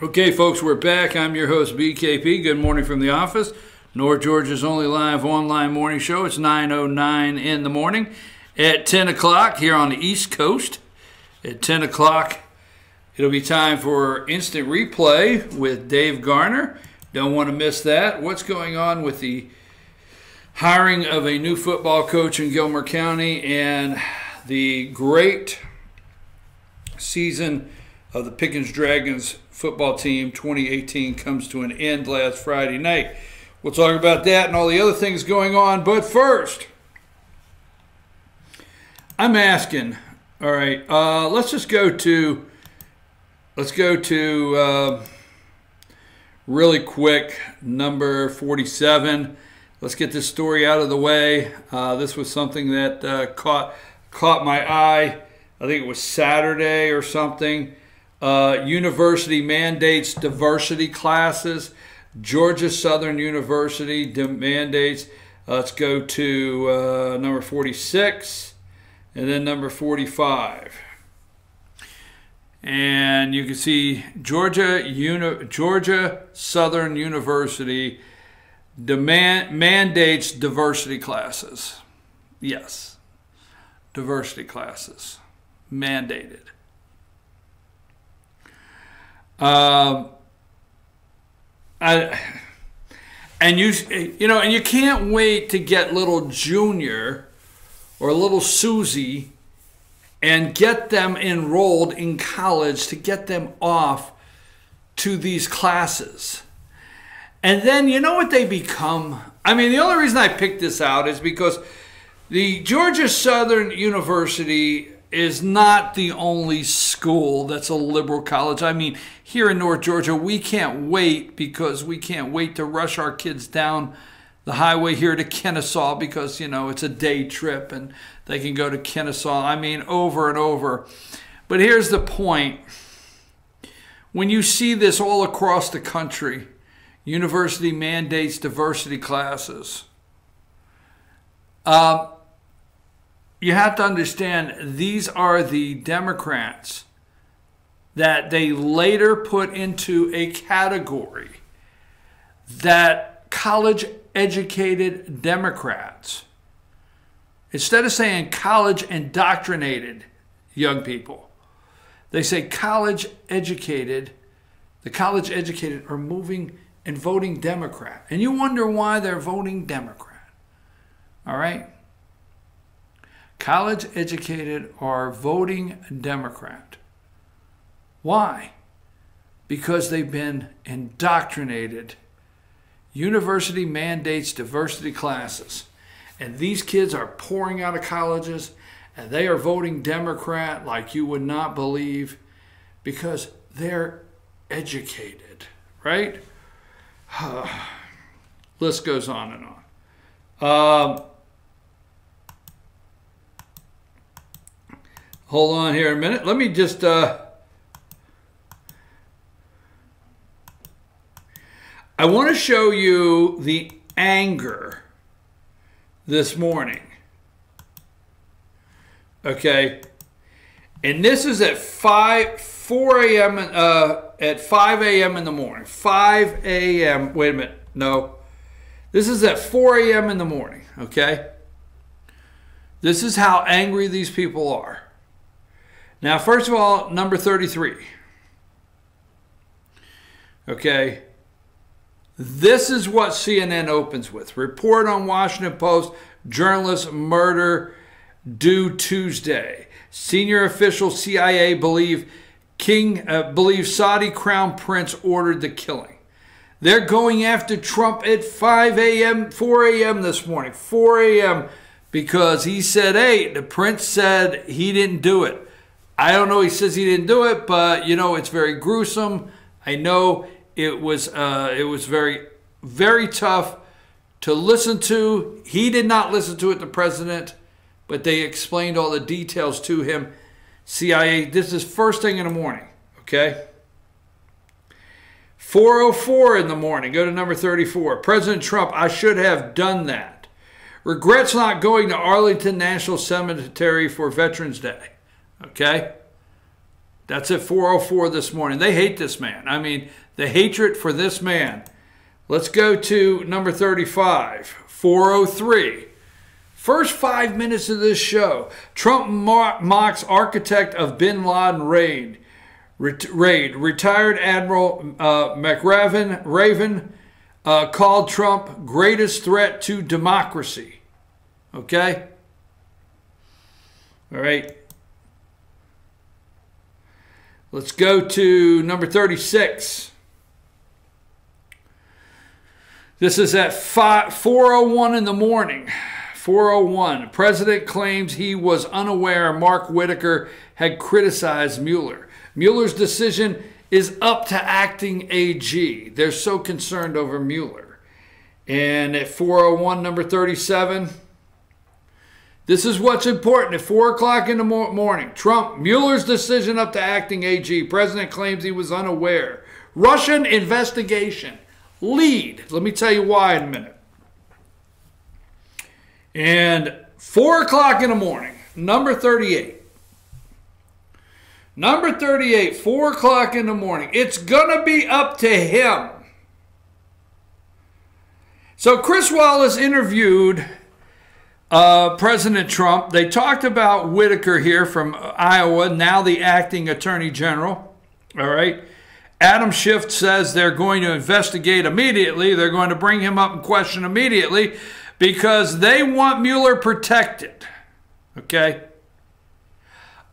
Okay, folks, we're back. I'm your host, BKP. Good morning from the office. North Georgia's only live online morning show. It's 9:09 in the morning. At 10 o'clock here on the East Coast, at 10 o'clock, it'll be time for Instant Replay with Dave Garner. Don't want to miss that. What's going on with the hiring of a new football coach in Gilmer County and the great season of the Pickens Dragons football team 2018 comes to an end last Friday night. We'll talk about that and all the other things going on. But first, I'm asking, all right, let's go to really quick, number 47. Let's get this story out of the way. This was something that caught my eye. I think it was Saturday or something. University mandates diversity classes. Georgia Southern University mandates. Let's go to number 46 and then number 45. And you can see Georgia Southern University mandates diversity classes. Yes, diversity classes mandated. And you can't wait to get little Junior or little Susie and get them enrolled in college, to get them off to these classes. And then you know what they become? I mean, the only reason I picked this out is because the Georgia Southern University is not the only school that's a liberal college. I mean, here in North Georgia, we can't wait because we can't wait to rush our kids down the highway here to Kennesaw because, it's a day trip and they can go to Kennesaw. I mean, over and over. But here's the point. When you see this all across the country, university mandates diversity classes, you have to understand these are the Democrats that they later put into a category that college-educated Democrats, instead of saying college-indoctrinated young people, they say college-educated. The college-educated are moving and voting Democrat. And you wonder why they're voting Democrat. All right? College-educated are voting Democrat. Why? Because they've been indoctrinated. University mandates diversity classes. And these kids are pouring out of colleges, and they are voting Democrat like you would not believe because they're educated, right? List goes on and on. Hold on here a minute. Let me just... I want to show you the anger this morning. Okay? And this is at 5 a.m. in the morning. 5 a.m. Wait a minute. No. This is at 4 a.m. in the morning. Okay? This is how angry these people are. Now, first of all, number 33. Okay. This is what CNN opens with. Report on Washington Post, journalist murder due Tuesday. Senior official CIA believe Saudi crown prince ordered the killing. They're going after Trump at 5 a.m., 4 a.m. this morning. 4 a.m. because he said, hey, the prince said he didn't do it. I don't know, he says he didn't do it, but, it's very gruesome. I know it was very, very tough to listen to. He did not listen to it, the president, but they explained all the details to him. CIA, this is first thing in the morning, okay? 4:04 in the morning, go to number 34. President Trump, I should have done that. Regrets not going to Arlington National Cemetery for Veterans Day. Okay? That's at 4:04 this morning. They hate this man. I mean, the hatred for this man. Let's go to number 35, 4:03. First 5 minutes of this show. Trump mocks architect of bin Laden raid. Retired Admiral Raven called Trump greatest threat to democracy. Okay? All right. Let's go to number 36. This is at 4:01 in the morning. 4:01. President claims he was unaware Mark Whitaker had criticized Mueller. Mueller's decision is up to acting AG. They're so concerned over Mueller. And at 4:01, number 37, this is what's important. At 4 o'clock in the morning, Trump, Mueller's decision up to acting AG. President claims he was unaware. Russian investigation. Lead. Let me tell you why in a minute. And 4 o'clock in the morning, number 38. Number 38, 4 o'clock in the morning. It's going to be up to him. So Chris Wallace interviewed President Trump. They talked about Whitaker here from Iowa, now the acting attorney general. All right. Adam Schiff says they're going to investigate immediately. They're going to bring him up and question immediately because they want Mueller protected. Okay?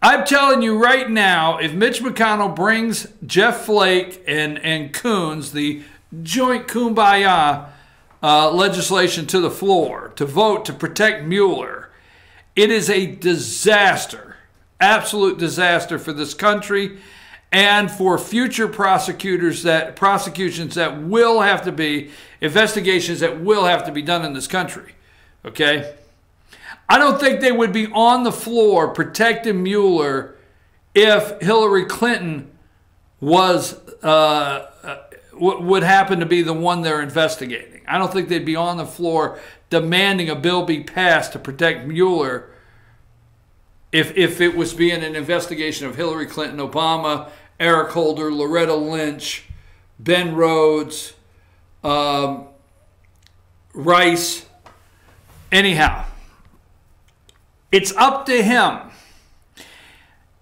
I'm telling you right now, if Mitch McConnell brings Jeff Flake and Coons, the joint kumbaya legislation to the floor to vote to protect Mueller, it is a disaster, absolute disaster for this country and for future prosecutions that will have to be, investigations that will have to be done in this country. Okay? I don't think they would be on the floor protecting Mueller if Hillary Clinton was would happen to be the one they're investigating. I don't think they'd be on the floor demanding a bill be passed to protect Mueller if it was being an investigation of Hillary Clinton, Obama, Eric Holder, Loretta Lynch, Ben Rhodes, Rice. Anyhow, it's up to him.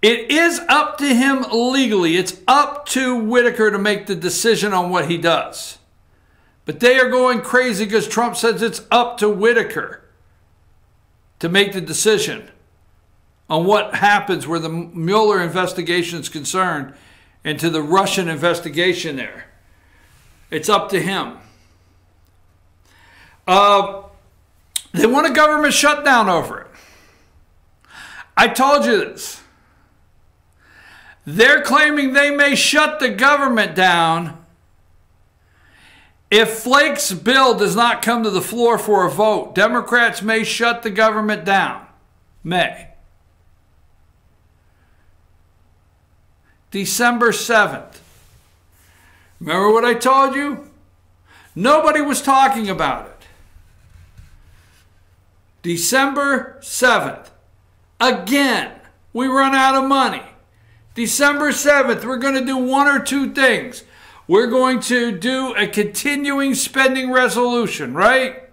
It is up to him legally. It's up to Whitaker to make the decision on what he does. But they are going crazy because Trump says it's up to Whitaker to make the decision on what happens where the Mueller investigation is concerned into the Russian investigation there. It's up to him. They want a government shutdown over it. I told you this. They're claiming they may shut the government down if Flake's bill does not come to the floor for a vote. Democrats may shut the government down. May. December 7th. Remember what I told you? Nobody was talking about it. December 7th. Again, we run out of money. December 7th, we're going to do one or two things. We're going to do a continuing spending resolution, right?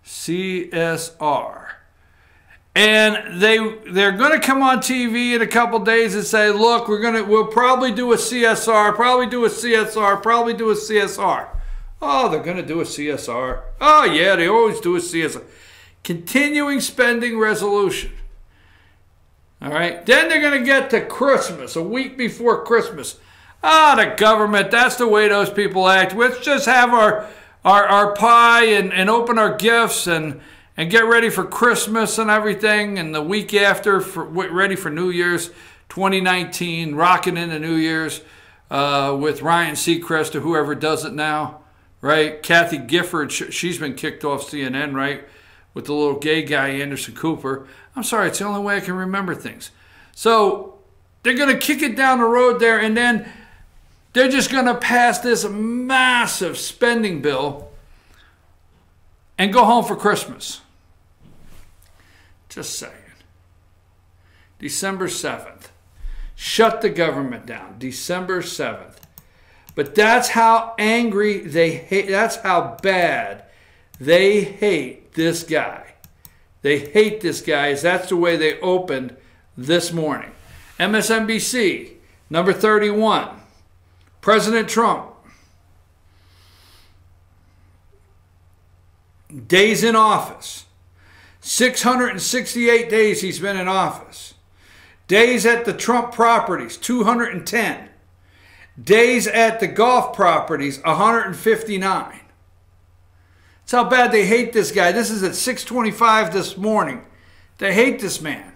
CSR. And they're going to come on TV in a couple days and say, look, we'll probably do a CSR, probably do a CSR, probably do a CSR. Oh, they're going to do a CSR. Oh, yeah, they always do a CSR. Continuing spending resolution. All right. Then they're going to get to Christmas, a week before Christmas. The government, that's the way those people act. Let's just have our pie and open our gifts and get ready for Christmas and everything. And the week after, ready for New Year's 2019, rocking into New Year's with Ryan Seacrest or whoever does it now, right? Kathy Gifford, she's been kicked off CNN, right? With the little gay guy, Anderson Cooper. I'm sorry, it's the only way I can remember things. So they're going to kick it down the road there, and then they're just going to pass this massive spending bill and go home for Christmas. Just saying. December 7th. Shut the government down. December 7th. But that's how angry they hate, that's how bad they hate this guy. They hate this guy, as that's the way they opened this morning. MSNBC, number 31. President Trump. Days in office. 668 days he's been in office. Days at the Trump properties, 210. Days at the golf properties, 159. That's how bad they hate this guy. This is at 6:25 this morning. They hate this man.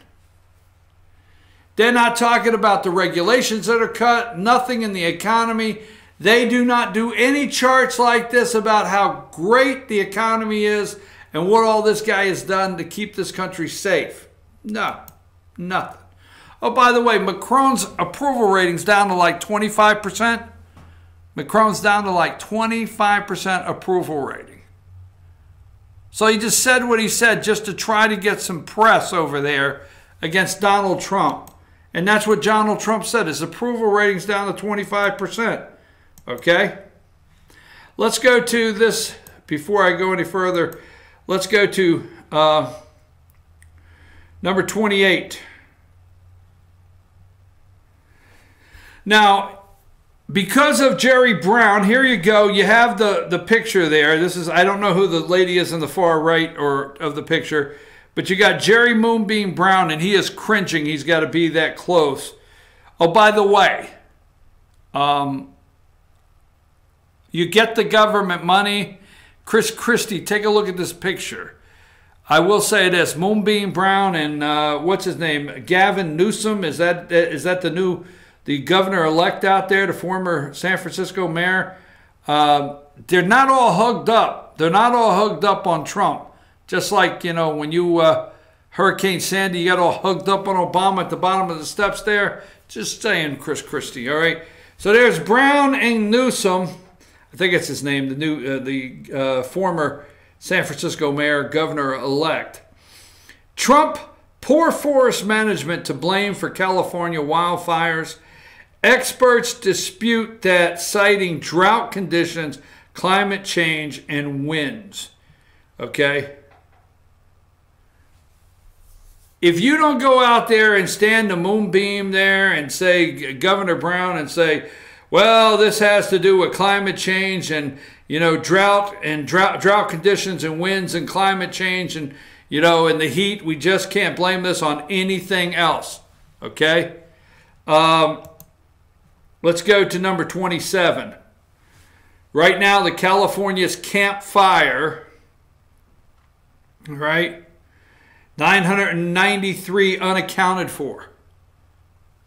They're not talking about the regulations that are cut, nothing in the economy. They do not do any charts like this about how great the economy is and what all this guy has done to keep this country safe. No, nothing. Oh, by the way, Macron's approval rating's down to like 25%. Macron's down to like 25% approval rating. So he just said what he said just to try to get some press over there against Donald Trump. And that's what Donald Trump said. His approval rating's down to 25%. Okay? Let's go to this, before I go any further, let's go to number 28. Now, because of Jerry Brown, here you go. You have the picture there. This is, I don't know who the lady is in the far right or of the picture, but you got Jerry Moonbeam Brown, and he is cringing. He's got to be that close. Oh, by the way, you get the government money. Chris Christie, take a look at this picture. I will say this: Moonbeam Brown and what's his name, Gavin Newsom. Is that the governor-elect out there, the former San Francisco mayor? They're not all hugged up. They're not all hugged up on Trump. Just like, you know, when you, Hurricane Sandy, you got all hugged up on Obama at the bottom of the steps there. Just saying, Chris Christie, all right? So there's Brown and Newsom. I think it's his name, the former San Francisco mayor, governor-elect. Trump, poor forest management to blame for California wildfires. Experts dispute that, citing drought conditions, climate change, and winds. Okay? If you don't go out there and stand the moonbeam there and say, Governor Brown, and say, well, this has to do with climate change and, you know, drought conditions and winds and climate change and, you know, and the heat, we just can't blame this on anything else. Okay? Let's go to number 27. Right now, the California's Camp Fire, right? 993 unaccounted for.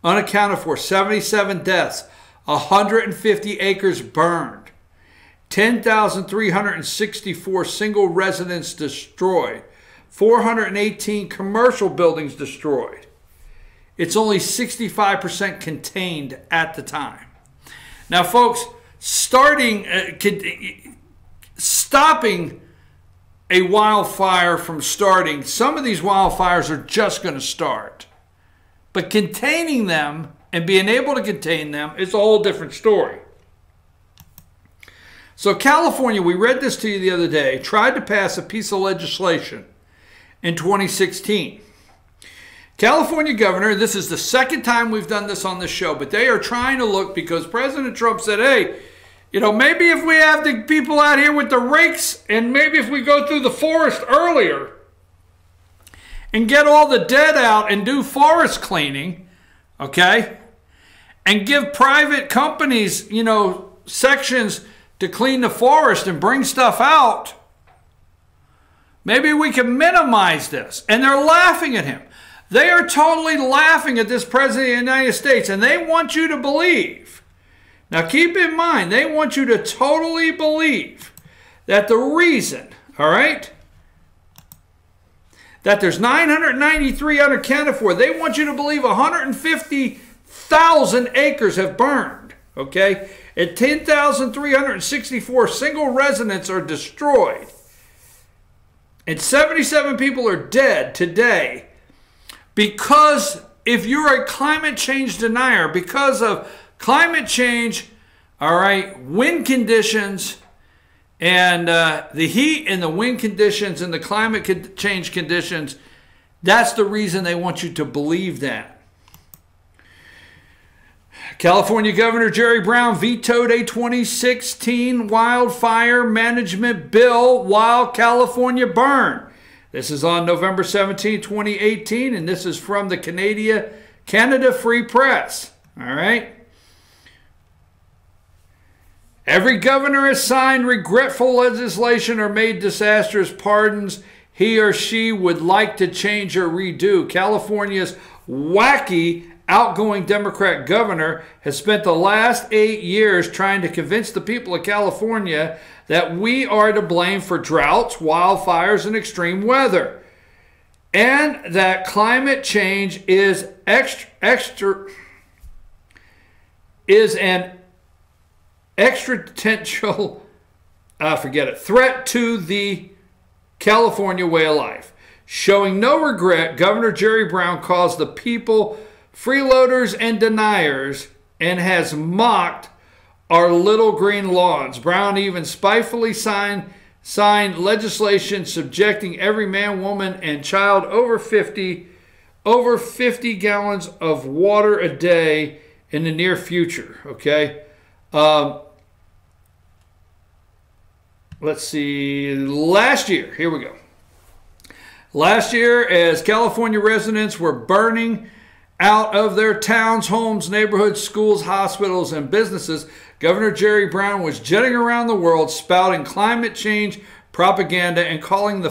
Unaccounted for, 77 deaths, 150 acres burned, 10,364 single residents destroyed, 418 commercial buildings destroyed. It's only 65% contained at the time. Now, folks, stopping a wildfire from starting, some of these wildfires are just going to start. But containing them and being able to contain them is a whole different story. So California, we read this to you the other day, tried to pass a piece of legislation in 2016. California governor, this is the second time we've done this on this show, but they are trying to look, because President Trump said, hey, you know, maybe if we have the people out here with the rakes, and maybe if we go through the forest earlier and get all the dead out and do forest cleaning, okay, and give private companies, you know, sections to clean the forest and bring stuff out, maybe we can minimize this. And they're laughing at him. They are totally laughing at this president of the United States, and they want you to believe. Now keep in mind, they want you to totally believe that the reason, all right, that there's 993 unaccounted for, they want you to believe 150,000 acres have burned, okay, and 10,364 single residents are destroyed, and 77 people are dead today, because if you're a climate change denier, because of climate change, all right, wind conditions, and the heat and the wind conditions and the climate change conditions, that's the reason they want you to believe that. California Governor Jerry Brown vetoed a 2016 wildfire management bill while California burned. This is on November 17, 2018, and this is from the Canada Free Press. All right. Every governor has signed regretful legislation or made disastrous pardons he or she would like to change or redo. California's wacky outgoing Democrat governor has spent the last 8 years trying to convince the people of California that we are to blame for droughts, wildfires, and extreme weather, and that climate change is an existential threat to the California way of life. Showing no regret, Governor Jerry Brown calls the people freeloaders and deniers and has mocked our little green lawns. Brown even spitefully signed legislation subjecting every man, woman, and child over 50 gallons of water a day in the near future. Okay. Let's see. Last year, here we go. Last year, as California residents were burning out of their towns, homes, neighborhoods, schools, hospitals, and businesses, Governor Jerry Brown was jetting around the world spouting climate change propaganda and calling the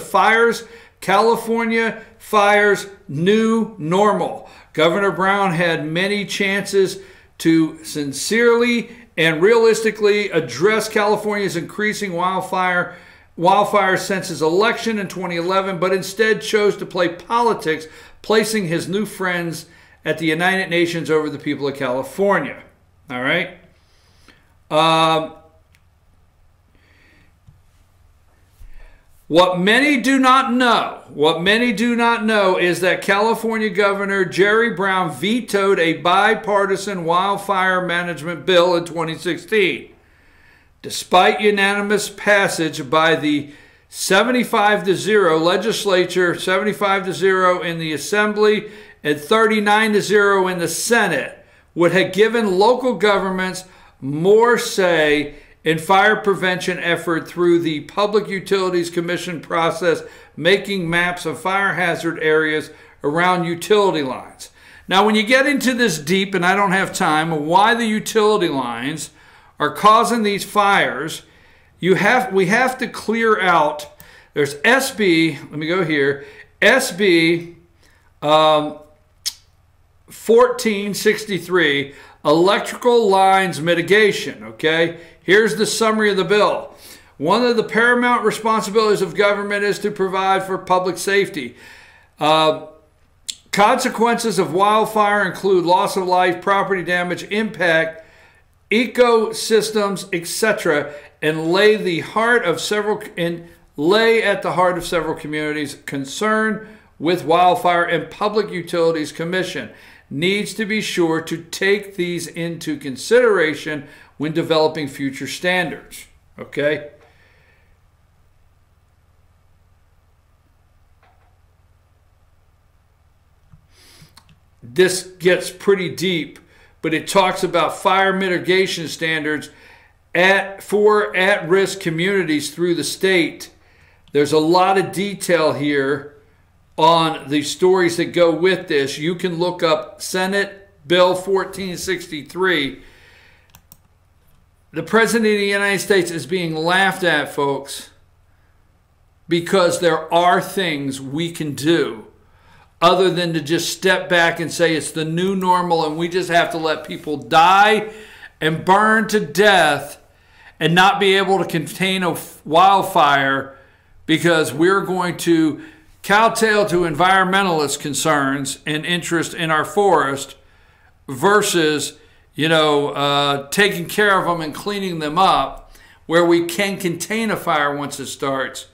California fires new normal. Governor Brown had many chances to sincerely and realistically address California's increasing wildfires since his election in 2011, but instead chose to play politics, placing his new friends at the United Nations over the people of California. All right. What many do not know is that California Governor Jerry Brown vetoed a bipartisan wildfire management bill in 2016. Despite unanimous passage by the 75-0 legislature, 75-0 in the Assembly, and 39-0 in the Senate, would have given local governments more say in fire prevention effort through the Public Utilities Commission process, making maps of fire hazard areas around utility lines. Now, when you get into this deep, and I don't have time, why the utility lines are causing these fires, we have to clear out. There's SB, let me go here, SB 1463, electrical lines mitigation, okay? Here's the summary of the bill. One of the paramount responsibilities of government is to provide for public safety. Consequences of wildfire include loss of life, property damage, impact, ecosystems, etc., and lay at the heart of several communities concerned with wildfire, and Public Utilities Commission needs to be sure to take these into consideration when developing future standards. Okay? This gets pretty deep, but it talks about fire mitigation standards for at-risk communities through the state. There's a lot of detail here on the stories that go with this. You can look up Senate Bill 1463. The President of the United States is being laughed at, folks, because there are things we can do other than to just step back and say it's the new normal and we just have to let people die and burn to death and not be able to contain a wildfire because we're going to kowtow to environmentalist concerns and interest in our forest versus, taking care of them and cleaning them up where we can contain a fire once it starts,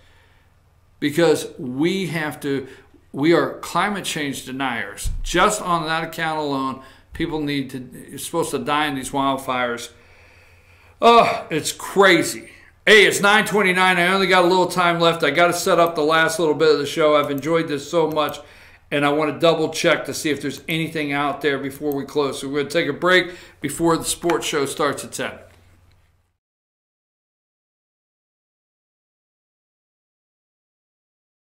because we have to, we are climate change deniers. Just on that account alone, people you're supposed to die in these wildfires. Oh, it's crazy. Hey, it's 9:29. I only got a little time left. I got to set up the last little bit of the show. I've enjoyed this so much, and I want to double check to see if there's anything out there before we close. So we're going to take a break before the sports show starts at 10.